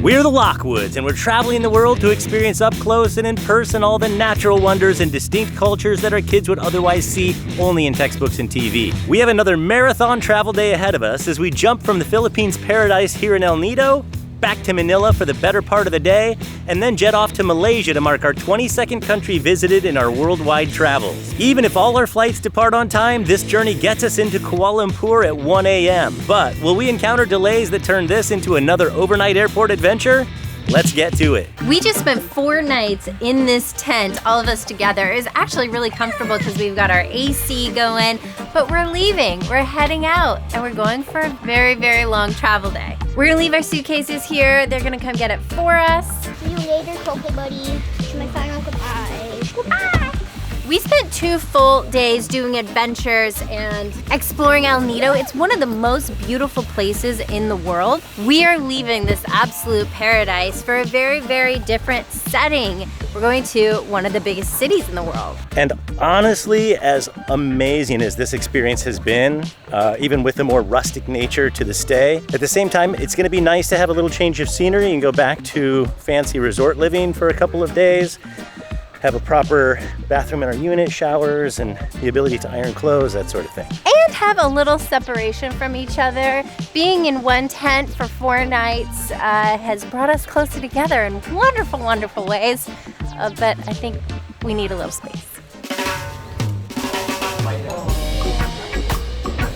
We're the Lockwoods, and we're traveling the world to experience up close and in person all the natural wonders and distinct cultures that our kids would otherwise see only in textbooks and TV. We have another marathon travel day ahead of us as we jump from the Philippines paradise here in El Nido, back to Manila for the better part of the day, and then jet off to Malaysia to mark our 22nd country visited in our worldwide travels. Even if all our flights depart on time, this journey gets us into Kuala Lumpur at 1 a.m. But will we encounter delays that turn this into another overnight airport adventure? Let's get to it. We just spent 4 nights in this tent, all of us together. It's actually really comfortable because we've got our AC going, but we're leaving. We're heading out, and we're going for a very, very long travel day. We're gonna leave our suitcases here. They're gonna come get it for us. See you later, Coco Buddy. To my final goodbye. Goodbye! We spent 2 full days doing adventures and exploring El Nido. It's one of the most beautiful places in the world. We are leaving this absolute paradise for a very, very different setting. We're going to one of the biggest cities in the world. And honestly, as amazing as this experience has been, even with the more rustic nature to the stay, at the same time, it's gonna be nice to have a little change of scenery and go back to fancy resort living for a couple of days. Have a proper bathroom in our unit, showers, and the ability to iron clothes, that sort of thing. And have a little separation from each other. Being in one tent for 4 nights has brought us closer together in wonderful, wonderful ways. But I think we need a little space.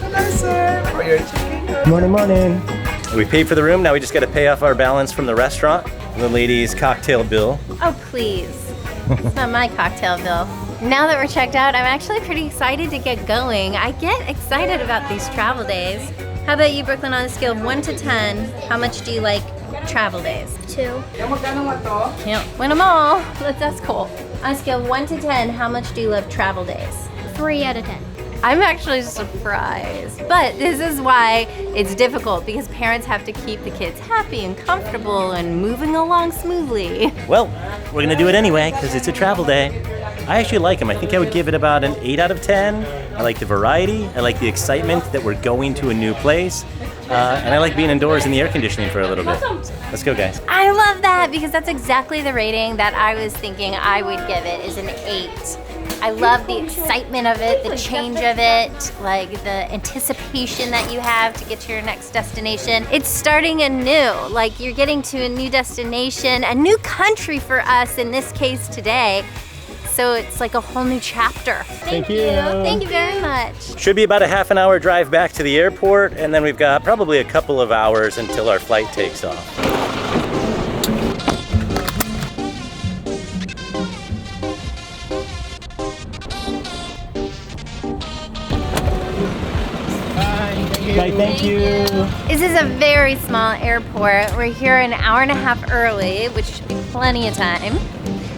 Hello, sir. For your chicken. Morning, morning. We paid for the room, now we just gotta pay off our balance from the restaurant. The ladies' cocktail bill. Oh, please. It's not my cocktail bill. Now that we're checked out, I'm actually pretty excited to get going. I get excited about these travel days. How about you, Brooklyn, on a scale of 1 to 10, how much do you like travel days? 2. Can't win them all. That's cool. On a scale of 1 to 10, how much do you love travel days? 3 out of 10. I'm actually surprised, but this is why it's difficult because parents have to keep the kids happy and comfortable and moving along smoothly. Well, we're gonna do it anyway because it's a travel day. I actually like them. I think I would give it about an 8 out of 10. I like the variety. I like the excitement that we're going to a new place. And I like being indoors in the air conditioning for a little bit. So, let's go, guys. I love that because that's exactly the rating that I was thinking I would give it, is an 8. I love the excitement of it, the change of it, like the anticipation that you have to get to your next destination. It's starting anew, like you're getting to a new destination, a new country for us in this case today. So it's like a whole new chapter. Thank you. Thank you very much. Should be about a half an hour drive back to the airport, and then we've got probably a couple of hours until our flight takes off. Bye, thank you. This is a very small airport. We're here an hour and a half early, which should be plenty of time.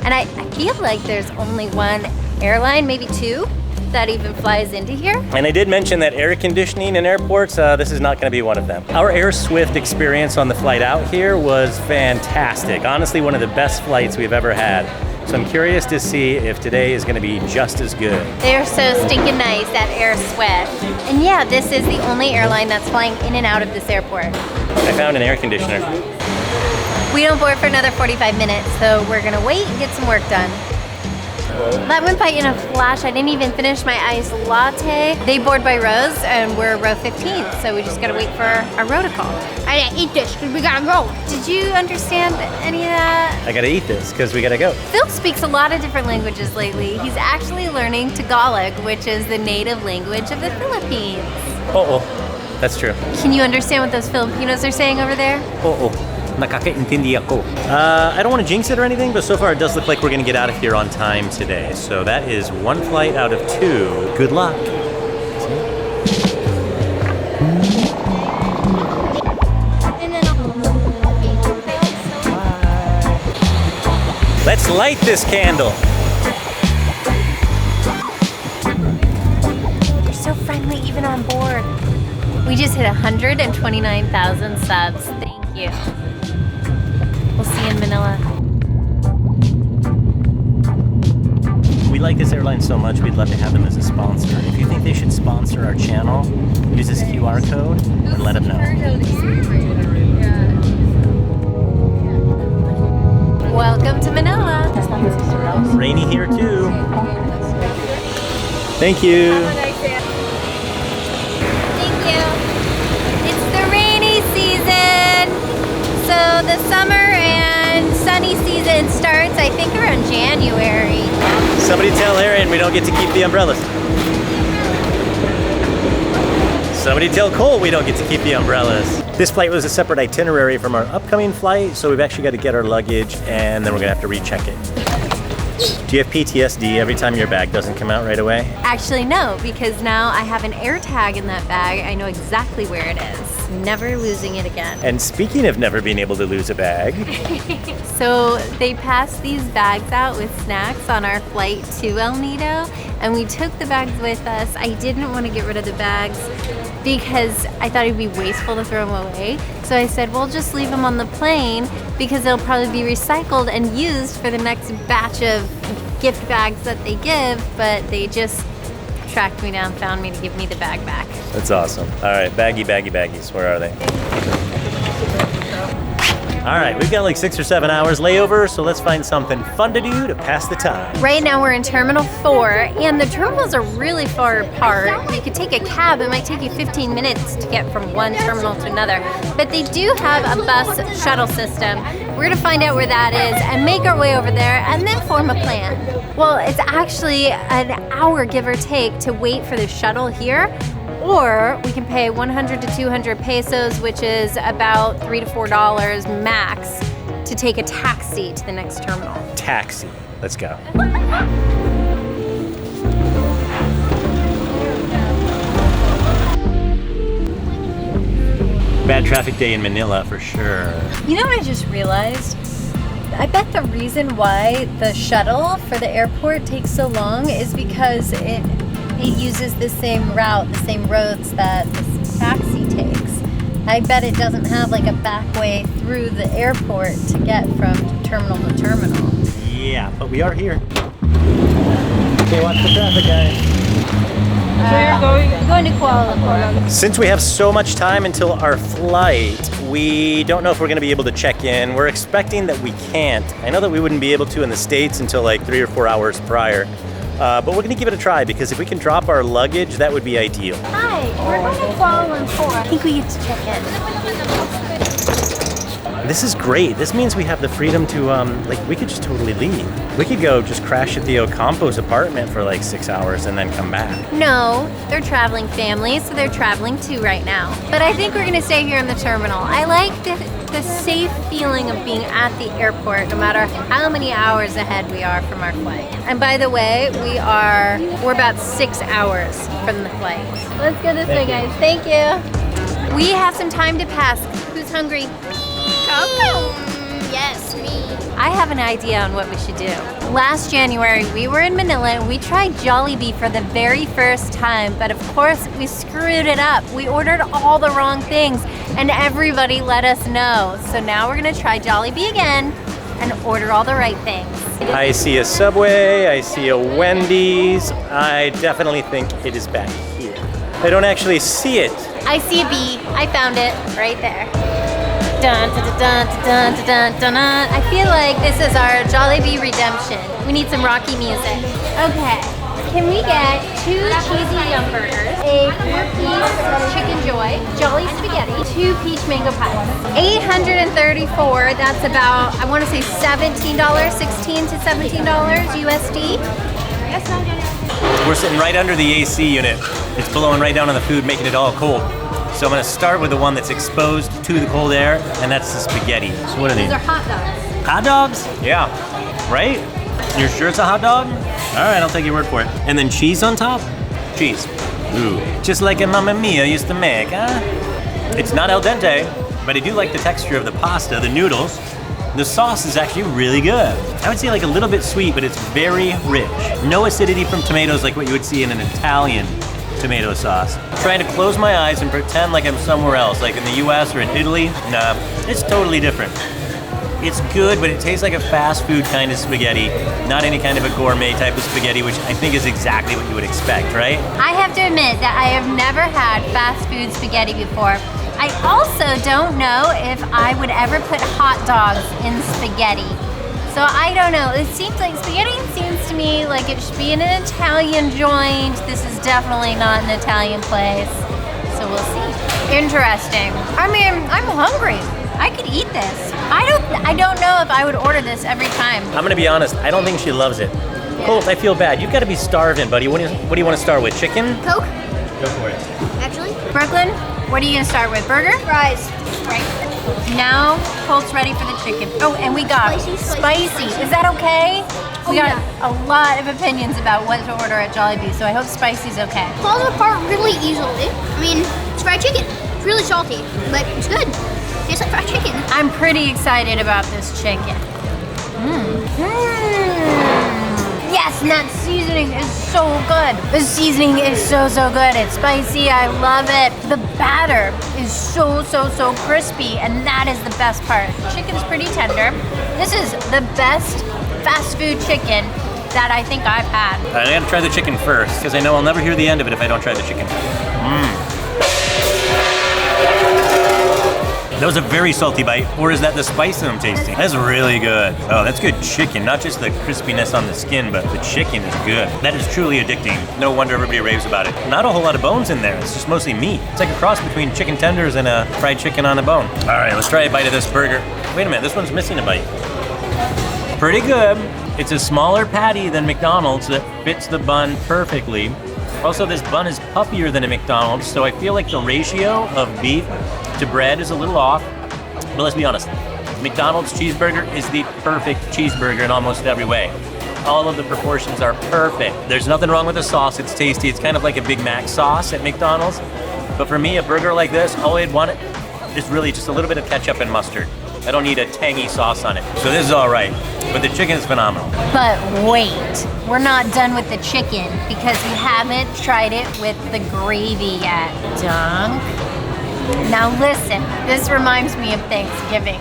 And I feel like there's only one airline, maybe 2, that even flies into here. And I did mention that air conditioning in airports, this is not gonna be one of them. Our AirSwift experience on the flight out here was fantastic. Honestly, one of the best flights we've ever had. So I'm curious to see if today is gonna be just as good. They're so stinking nice at AirSwift. And yeah, this is the only airline that's flying in and out of this airport. I found an air conditioner. We don't board for another 45 minutes, so we're gonna wait and get some work done. That went by in a flash. I didn't even finish my iced latte. They board by rows, and we're row 15, so we just gotta wait for our row to call. I gotta eat this because we gotta go. Did you understand any of that? I gotta eat this because we gotta go. Phil speaks a lot of different languages lately. He's actually learning Tagalog, which is the native language of the Philippines. Oh, that's true. Can you understand what those Filipinos are saying over there? Oh, nakakaintindi ako. I don't want to jinx it or anything, but so far it does look like we're gonna get out of here on time today. So that is 1 flight out of 2. Good luck. Let's light this candle. They're so friendly even on board. We just hit 129,000 subs. Thank you. We'll see you in Manila. We like this airline so much, we'd love to have them as a sponsor. If you think they should sponsor our channel, use this QR code and let them know. Rainy here too. Thank you. Thank you. It's the rainy season. So the summer and sunny season starts, I think, around January. Somebody tell Aaron we don't get to keep the umbrellas. Somebody tell Cole we don't get to keep the umbrellas. This flight was a separate itinerary from our upcoming flight, so we've actually got to get our luggage and then we're gonna have to recheck it. Do you have PTSD every time your bag doesn't come out right away? Actually, no, because now I have an air tag in that bag. I know exactly where it is. Never losing it again. And speaking of never being able to lose a bag, so they passed these bags out with snacks on our flight to El Nido, and we took the bags with us. I didn't want to get rid of the bags because I thought it'd be wasteful to throw them away. So I said, we'll just leave them on the plane because they'll probably be recycled and used for the next batch of gift bags that they give, but they just tracked me down, found me to give me the bag back. that's awesome. All right, baggies, where are they? All right, we've got like 6 or 7 hours layover, so let's find something fun to do to pass the time. Right now we're in Terminal 4, and the terminals are really far apart. You could take a cab, it might take you 15 minutes to get from one terminal to another. But they do have a bus shuttle system. We're gonna find out where that is and make our way over there and then form a plan. Well, it's actually an hour, give or take, to wait for the shuttle here. Or we can pay 100 to 200 pesos, which is about $3 to $4 max, to take a taxi to the next terminal. Taxi, let's go. Bad traffic day in Manila for sure. You know what I just realized? I bet the reason why the shuttle for the airport takes so long is because it uses the same route, the same roads that this taxi takes. I bet it doesn't have like a back way through the airport to get from terminal to terminal. Yeah, but we are here. Okay, watch the traffic, guys. We're going to Kuala Lumpur. Since we have so much time until our flight, we don't know if we're gonna be able to check in. We're expecting that we can't. I know that we wouldn't be able to in the States until like 3 or 4 hours prior. But we're gonna give it a try because if we can drop our luggage, that would be ideal. Hi, we're going to Kuala Lumpur. I think we get to check in. This is great. This means we have the freedom to, we could just totally leave. We could go just crash at the Ocampos apartment for like 6 hours and then come back. No, they're traveling families, so they're traveling too right now. But I think we're gonna stay here in the terminal. I like the safe feeling of being at the airport no matter how many hours ahead we are from our flight. And by the way, we're about 6 hours from the flight. Let's go this way, guys. Thank you. We have some time to pass. Who's hungry? Yes, me. I have an idea on what we should do. Last January, we were in Manila and we tried Jollibee for the very first time, but of course we screwed it up. We ordered all the wrong things and everybody let us know. So now we're gonna try Jollibee again and order all the right things. I see a Subway, I see a Wendy's. I definitely think it is back here. I don't actually see it. I see a B. I found it right there. Dun, dun, dun, dun, dun, dun, dun, dun. I feel like this is our Jollibee Redemption. We need some Rocky music. Okay, can we get 2 cheesy yum burgers, a 4-piece chicken joy, jolly spaghetti, 2 peach mango pies. $834, that's about, I want to say $17, $16 to $17 USD. We're sitting right under the AC unit. It's blowing right down on the food, making it all cold. So I'm gonna start with the one that's exposed to the cold air, and that's the spaghetti. So what are These these? are hot dogs. Hot dogs? Yeah. Right? You're sure it's a hot dog? All right, I'll take your word for it. And then cheese on top? Cheese. Ooh. Just like a Mamma Mia used to make, huh? It's not al dente, but I do like the texture of the pasta, the noodles. The sauce is actually really good. I would say like a little bit sweet, but it's very rich. No acidity from tomatoes like what you would see in an Italian tomato sauce. Trying to close my eyes and pretend like I'm somewhere else, like in the US or in Italy. Nah, it's totally different. It's good, but it tastes like a fast food kind of spaghetti, not any kind of a gourmet type of spaghetti, which I think is exactly what you would expect, right? I have to admit that I have never had fast food spaghetti before. I also don't know if I would ever put hot dogs in spaghetti. So I don't know. It seems like spaghetti seems to me like it should be in an Italian joint. This is definitely not an Italian place. So we'll see. Interesting. I mean, I'm hungry. I could eat this. I don't know if I would order this every time. I'm gonna be honest, I don't think she loves it. Colt, I feel bad. You've got to be starving, buddy. What do you want to start with? Chicken? Coke, Go for it. actually. Brooklyn, what are you gonna start with? Burger? Fries. Right. Now, Colt's ready for the chicken. Oh, and we got Spicy. Is that okay? We got yeah. a lot of opinions about what to order at Jollibee, so I hope spicy's okay. Falls apart really easily. I mean, it's fried chicken. It's really salty, but it's good. Tastes like fried chicken. I'm pretty excited about this chicken. Yes, and that seasoning is so good. The seasoning is so good. It's spicy, I love it. The batter is so crispy, and that is the best part. The chicken's pretty tender. This is the best fast food chicken that I think I've had. I gotta try the chicken first, because I know I'll never hear the end of it if I don't try the chicken. That was a very salty bite, or is that the spice that I'm tasting? That's really good. Oh, that's good chicken, not just the crispiness on the skin, but the chicken is good. That is truly addicting. No wonder everybody raves about it. Not a whole lot of bones in there, it's just mostly meat. It's like a cross between chicken tenders and a fried chicken on a bone. All right, let's try a bite of this burger. Wait a minute, this one's missing a bite. Pretty good. It's a smaller patty than McDonald's that fits the bun perfectly. Also, this bun is puffier than a McDonald's, so I feel like the ratio of beef to bread is a little off. But let's be honest, McDonald's cheeseburger is the perfect cheeseburger in almost every way. All of the proportions are perfect. There's nothing wrong with the sauce, it's tasty. It's kind of like a Big Mac sauce at McDonald's. But for me, a burger like this, all I'd want is really just a little bit of ketchup and mustard. I don't need a tangy sauce on it. So this is all right, but the chicken is phenomenal. But wait, we're not done with the chicken because we haven't tried it with the gravy yet. Dunk. Now listen, this reminds me of Thanksgiving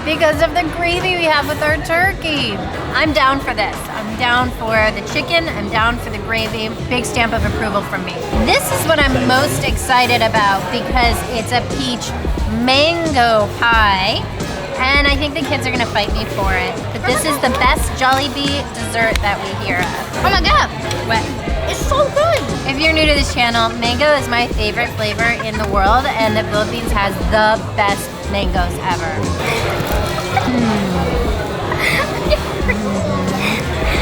because of the gravy we have with our turkey. I'm down for this. I'm down for the chicken, I'm down for the gravy. Big stamp of approval from me. This is what I'm most excited about because it's a peach mango pie. And I think the kids are gonna fight me for it. But this is the best Jollibee dessert that we hear of. Oh my god. What? It's so good. If you're new to this channel, mango is my favorite flavor in the world, and the Philippines has the best mangoes ever.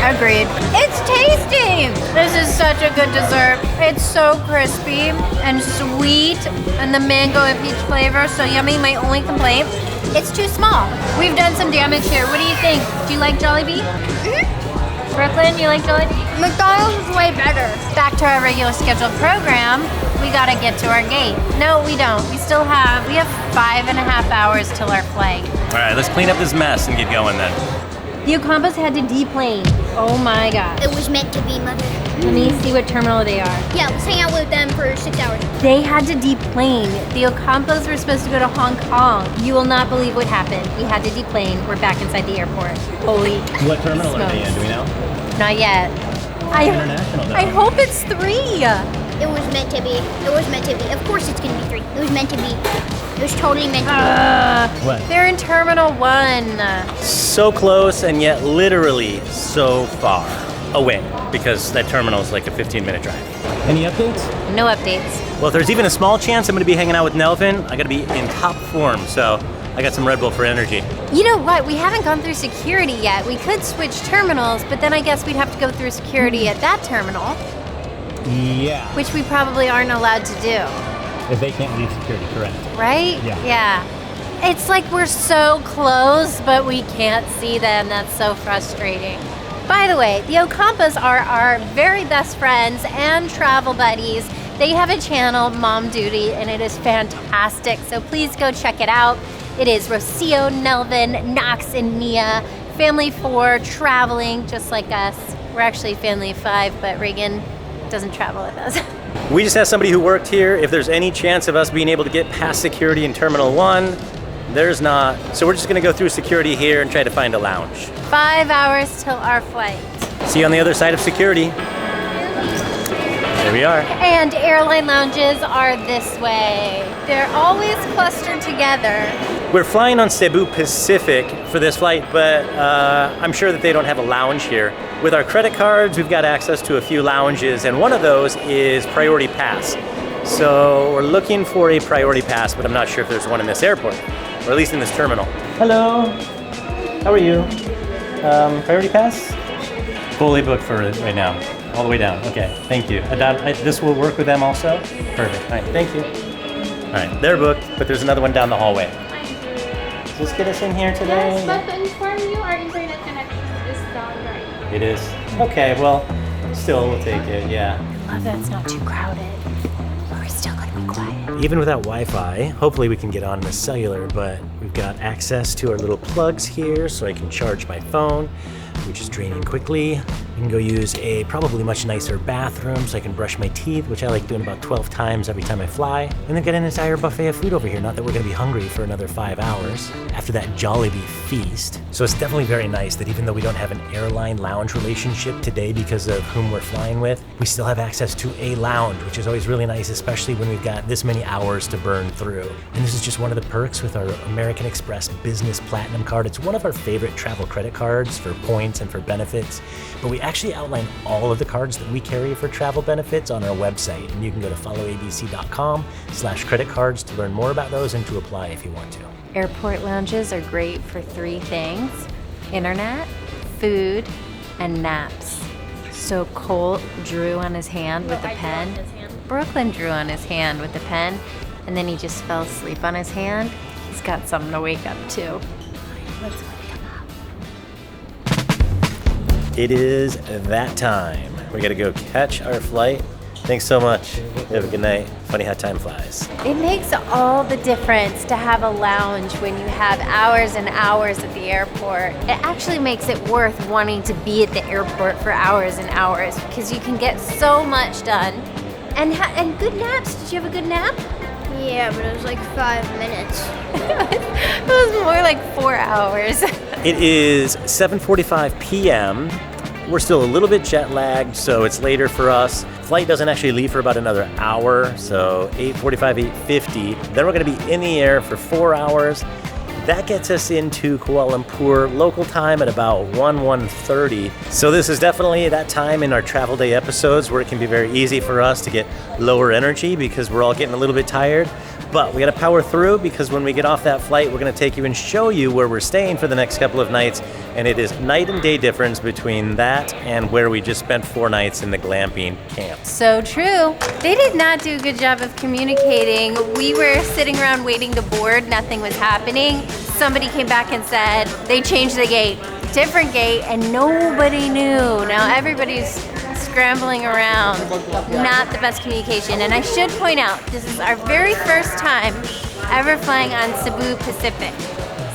Agreed. It's tasty. This is such a good dessert. It's so crispy and sweet, and the mango and peach flavor so yummy. My only complaint, it's too small. We've done some damage here. What do you think? Do you like Jollibee? Brooklyn, you like Jollibee? McDonald's is way better. Back to our regular scheduled program. We gotta get to our gate. No, we don't. We have 5.5 hours till our flight. All right, let's clean up this mess and get going then. The Ocampos had to deplane. Oh my god. It was meant to be, Mother. Let me see what terminal they are. Yeah, let's hang out with them for 6 hours. They had to deplane. The Ocampos were supposed to go to Hong Kong. You will not believe what happened. We had to deplane. We're back inside the airport. Holy What terminal smokes. are they in? Do we know? Not yet. International, though. I hope it's 3. It was meant to be. It was meant to be. Of course it's gonna be 3. It was meant to be. It was totally meant to be. What? They're in Terminal 1. So close and yet literally so far away because that terminal is like a 15-minute drive. Any updates? No updates. Well, if there's even a small chance I'm going to be hanging out with Nelvin, I got to be in top form, so I got some Red Bull for energy. You know what? We haven't gone through security yet. We could switch terminals, but then I guess we'd have to go through security at that terminal, Yeah. which we probably aren't allowed to do. If they can't leave security, correct. Right? Yeah. It's like we're so close, but we can't see them. That's so frustrating. By the way, the Ocampos are our very best friends and travel buddies. They have a channel, Mom Duty, and it is fantastic. So please go check it out. It is Rocio, Nelvin, Knox, and Nia. Family 4, traveling just like us. We're actually family 5, but Reagan doesn't travel with us. We just have somebody who worked here. If there's any chance of us being able to get past security in Terminal 1, there's not. So we're just gonna go through security here and try to find a lounge. 5 hours till our flight. See you on the other side of security. There we are. And airline lounges are this way. They're always clustered together. We're flying on Cebu Pacific for this flight, but I'm sure that they don't have a lounge here. With our credit cards, we've got access to a few lounges, and one of those is Priority Pass. So we're looking for a Priority Pass, but I'm not sure if there's one in this airport, or at least in this terminal. Hello, how are you? Priority Pass? Fully booked for it right now, all the way down. Okay, thank you. This will work with them also? Perfect, all right, thank you. All right, they're booked, but there's another one down the hallway. Does this get us in here today? Yes, but to inform you, our internet connection is down right. It is? Okay, well, still, we'll take it, yeah. Love that it's not too crowded. We're still gonna be quiet. Even without Wi-Fi, hopefully we can get on the cellular, but we've got access to our little plugs here so I can charge my phone, which is draining quickly. We can go use a probably much nicer bathroom so I can brush my teeth, which I like doing about 12 times every time I fly. And then get an entire buffet of food over here. Not that we're gonna be hungry for another 5 hours after that Jollibee feast. So it's definitely very nice that even though we don't have an airline lounge relationship today because of whom we're flying with, we still have access to a lounge, which is always really nice, especially when we've got this many hours to burn through. And this is just one of the perks with our American Express Business Platinum card. It's one of our favorite travel credit cards for points and for benefits, but we actually outline all of the cards that we carry for travel benefits on our website, and you can go to followabc.com/credit cards to learn more about those and to apply if you want to. Airport lounges are great for 3 things: internet, food, and naps. So Cole drew on his hand with a pen. Brooklyn drew on his hand with a pen, and then he just fell asleep on his hand. He's got something to wake up to. Let's wake him up. It is that time. We gotta go catch our flight. Thanks so much. Have a good night. Funny how time flies. It makes all the difference to have a lounge when you have hours and hours at the airport. It actually makes it worth wanting to be at the airport for hours and hours because you can get so much done. And good naps. Did you have a good nap? Yeah, but it was like 5 minutes. It was more like 4 hours. It is 7:45 p.m. We're still a little bit jet lagged, so it's later for us. Flight doesn't actually leave for about another hour, so 8:45, 8:50. Then we're gonna be in the air for 4 hours. That gets us into Kuala Lumpur local time at about 1:30. So this is definitely that time in our travel day episodes where it can be very easy for us to get lower energy because we're all getting a little bit tired. But we gotta power through because when we get off that flight, we're gonna take you and show you where we're staying for the next couple of nights. And it is night and day difference between that and where we just spent 4 nights in the glamping camp. So true. They did not do a good job of communicating. We were sitting around waiting to board, nothing was happening. Somebody came back and said they changed the gate, different gate, and nobody knew. Now everybody's scrambling around. Not the best communication. And I should point out, this is our very first time ever flying on Cebu Pacific.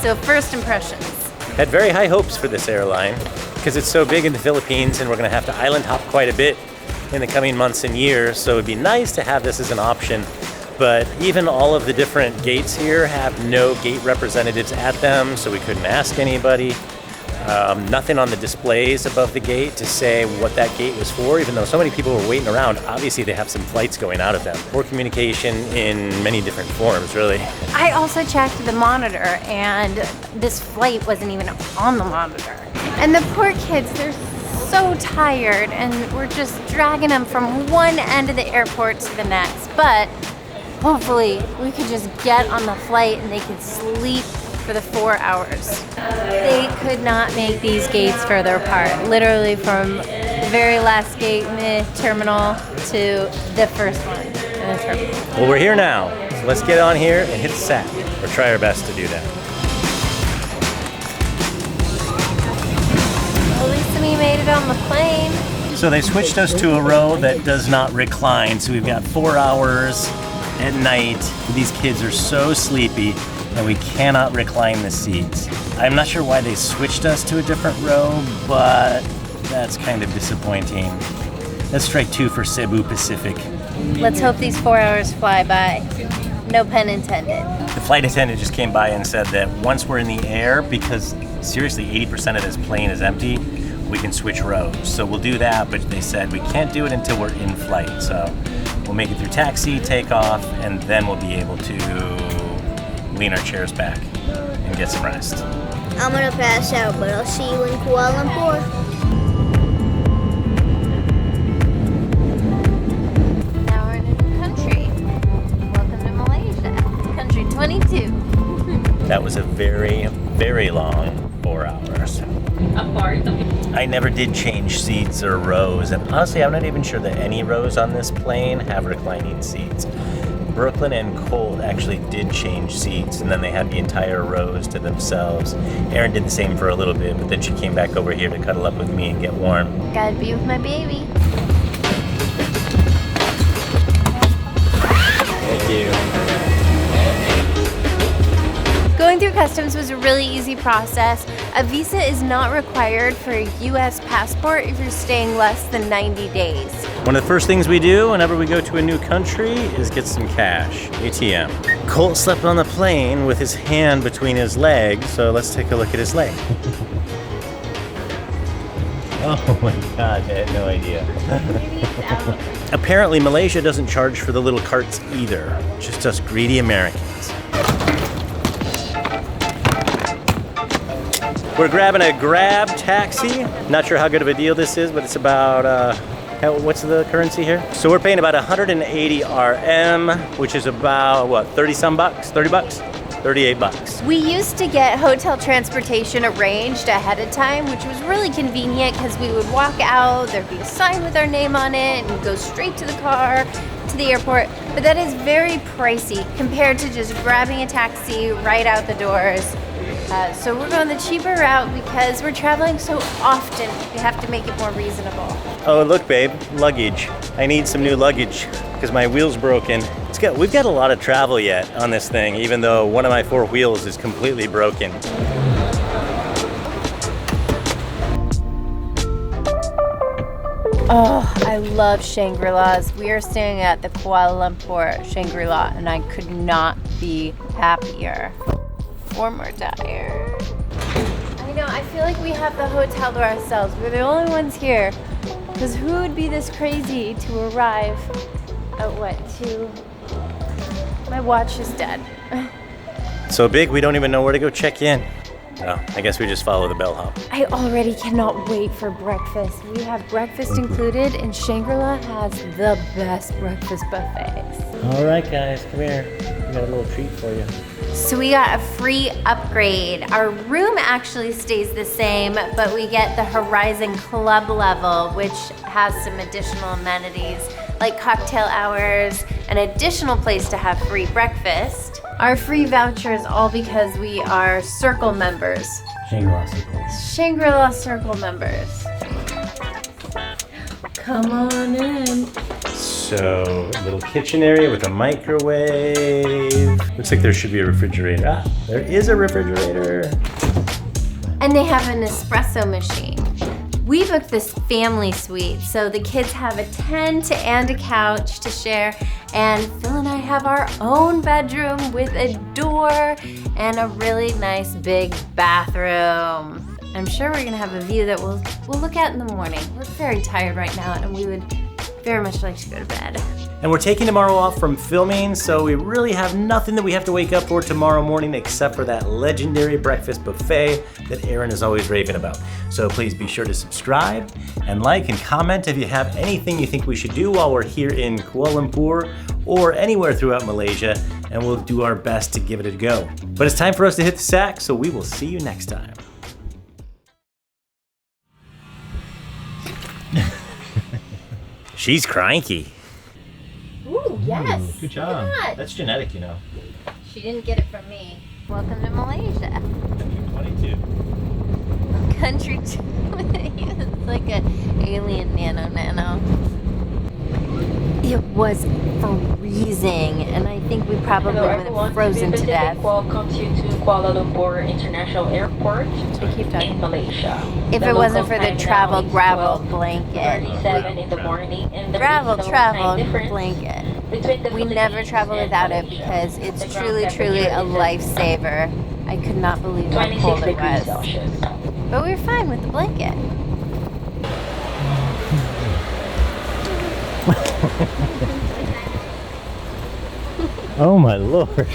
So first impressions. Had very high hopes for this airline because it's so big in the Philippines and we're gonna have to island hop quite a bit in the coming months and years. So it'd be nice to have this as an option. But even all of the different gates here have no gate representatives at them, so we couldn't ask anybody. Nothing on the displays above the gate to say what that gate was for, even though so many people were waiting around. Obviously, they have some flights going out of them. Poor communication in many different forms, really. I also checked the monitor, and this flight wasn't even on the monitor. And the poor kids, they're so tired, and we're just dragging them from one end of the airport to the next. But hopefully, we could just get on the flight and they could sleep for the 4 hours. They could not make these gates further apart. Literally from the very last gate in the terminal to the first one in the terminal. Well, we're here now, so let's get on here and hit the sack, or try our best to do that. At least we made it on the plane. So they switched us to a row that does not recline, so we've got 4 hours at night. These kids are so sleepy and we cannot recline the seats. I'm not sure why they switched us to a different row, but that's kind of disappointing. That's strike 2 for Cebu Pacific. Let's hope these 4 hours fly by. No pun intended. The flight attendant just came by and said that once we're in the air, because seriously 80% of this plane is empty, we can switch rows. So we'll do that, but they said we can't do it until we're in flight. So we'll make it through taxi, takeoff, and then we'll be able to lean our chairs back. and get some rest. I'm gonna pass out, but I'll see you in Kuala Lumpur. Now we're in a new country. Welcome to Malaysia. Country 22. That was a very, very long 4 hours. I never did change seats or rows, and honestly, I'm not even sure that any rows on this plane have reclining seats. Brooklyn and Colt actually did change seats, and then they had the entire rows to themselves. Erin did the same for a little bit, but then she came back over here to cuddle up with me and get warm. Gotta be with my baby. Thank you. Going through customs was a really easy process. A visa is not required for a U.S. passport if you're staying less than 90 days. One of the first things we do whenever we go to a new country is get some cash, ATM. Colt slept on the plane with his hand between his legs, so let's take a look at his leg. Oh my God, I had no idea. Apparently Malaysia doesn't charge for the little carts either, just us greedy Americans. We're grabbing a Grab taxi. Not sure how good of a deal this is, but it's about, what's the currency here? So we're paying about 180 RM, which is about, what, 30 some bucks? 30 bucks? 38 bucks. We used to get hotel transportation arranged ahead of time, which was really convenient because we would walk out, there'd be a sign with our name on it, and go straight to the car, to the airport. But that is very pricey compared to just grabbing a taxi right out the doors. So we're going the cheaper route because we're traveling so often. We have to make it more reasonable. Oh, look, babe, luggage. I need some new luggage because my wheel's broken. We've got a lot of travel yet on this thing, even though one of my 4 wheels is completely broken. Oh, I love Shangri-La's. We are staying at the Kuala Lumpur Shangri-La, and I could not be happier. Or more tired. I know, I feel like we have the hotel to ourselves. We're the only ones here. Because who would be this crazy to arrive at what, 2? My watch is dead. So big, we don't even know where to go check in. Oh, I guess we just follow the bellhop. I already cannot wait for breakfast. We have breakfast included, and Shangri-La has the best breakfast buffets. All right, guys, come here. We got a little treat for you. So we got a free upgrade. Our room actually stays the same, but we get the Horizon Club level, which has some additional amenities like cocktail hours, an additional place to have free breakfast. Our free vouchers all because we are Circle members. Shangri-La Circle. Shangri-La Circle members. Come on in. So, a little kitchen area with a microwave. Looks like there should be a refrigerator. Ah, there is a refrigerator. And they have an espresso machine. We booked this family suite, so the kids have a tent and a couch to share, and Phil and I have our own bedroom with a door and a really nice big bathroom. I'm sure we're gonna have a view that we'll look at in the morning. We're very tired right now, and we would very much like to go to bed. And we're taking tomorrow off from filming, so we really have nothing that we have to wake up for tomorrow morning except for that legendary breakfast buffet that Erin is always raving about. So please be sure to subscribe and like and comment if you have anything you think we should do while we're here in Kuala Lumpur or anywhere throughout Malaysia, and we'll do our best to give it a go. But it's time for us to hit the sack, so we will see you next time. She's cranky. Ooh, yes. Good job. Look at that. That's genetic, you know. She didn't get it from me. Welcome to Malaysia. 22. Country 2. It's like an alien nano. It was freezing, and I think we probably would have frozen to death. Welcome you to Kuala Lumpur International Airport in Malaysia. If it wasn't for the travel gravel blanket. 37 in the morning, and the Travel difference blanket. between the We never Philippines travel and without it Malaysia. because it's The ground truly temperature a is lifesaver. I could not believe how 26 cold it degrees was. Celsius. But we were fine with the blanket. Oh my lord.